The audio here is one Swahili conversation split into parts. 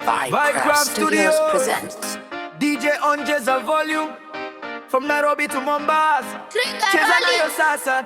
Vibecraft Studios presents DJ ongeza volume from Nairobi to Mombasa. Cheza nayo sasa.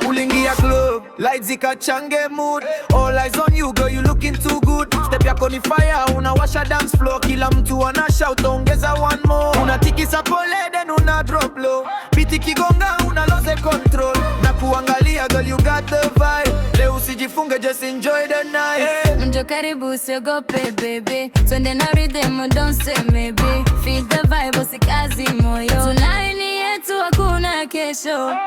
Ulingia club, lights zikachange mood. All eyes on you girl, you looking too good. Step yako ni fire, unawasha dance floor. Kila mtu ana shout, ongeza one more. Unatikisa pole then una drop low. Biti kigonga una lose control. Na kuangalia girl, you got the vibe. Leo usijifunge, just enjoy the night. Mjo karibu usiogope baby, twende na rhythm don't say maybe. Feel the vibe usikazi moyo, tonight ni yetu hakuna kesho.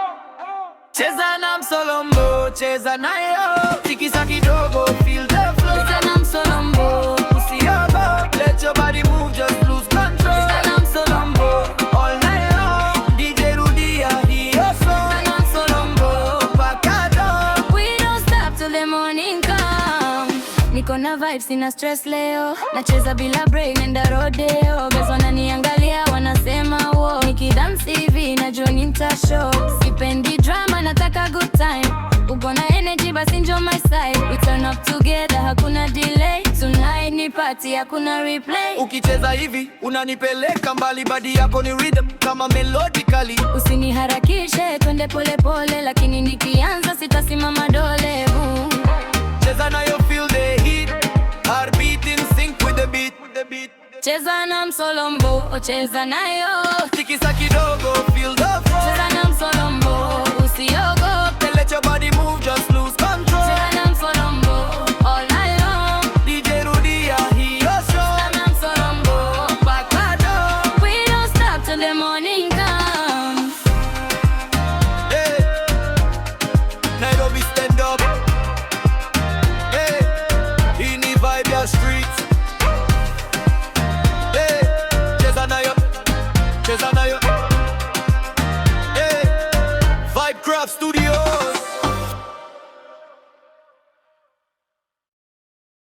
Cheza na msolombo, cheza nayo. Tikisa kidogo, feel the flow. Cheza na msolombo, usiogope. Let your body move, just lose control. Cheza na msolombo, all night long. DJ rudia hiyo song. cheza na msolombo, Pakado. we don't stop till the morning come. Niko na vibes, sina stress leo. Nacheza bila break, nenda rodeo. Bezo wananiangalia, wanasema wow. Nikidance hivi, najua nitashow. Sipendi drama, nataka good time. Uko na energy, basi njoo my side. We turn up together, hakuna delay. Tonight ni party, hakuna replay. Ukicheza hivi, unanipeleka mbali. Body yako ni rhythm, kama melodically. Usiniharakishe, twende pole pole. Lakini nikianza, sitasimama dole. Cheza nayo, feel the heat. Heartbeat in sync with the beat. Cheza na msolombo, cheza nayo. Tikisa kidogo, feel the flow. Cheza na msolombo, usiogope. Let your body move, just lose control. Cheza na msolombo, all night long. DJ rudia hiyo song. Cheza na msolombo, Pakado. we don't stop till the morning comes. Hey, Nairobi stand up. Hey, hii ni vibe ya streets. Hey, cheza nayo, cheza nayo. Hey, Vibecraft Studios.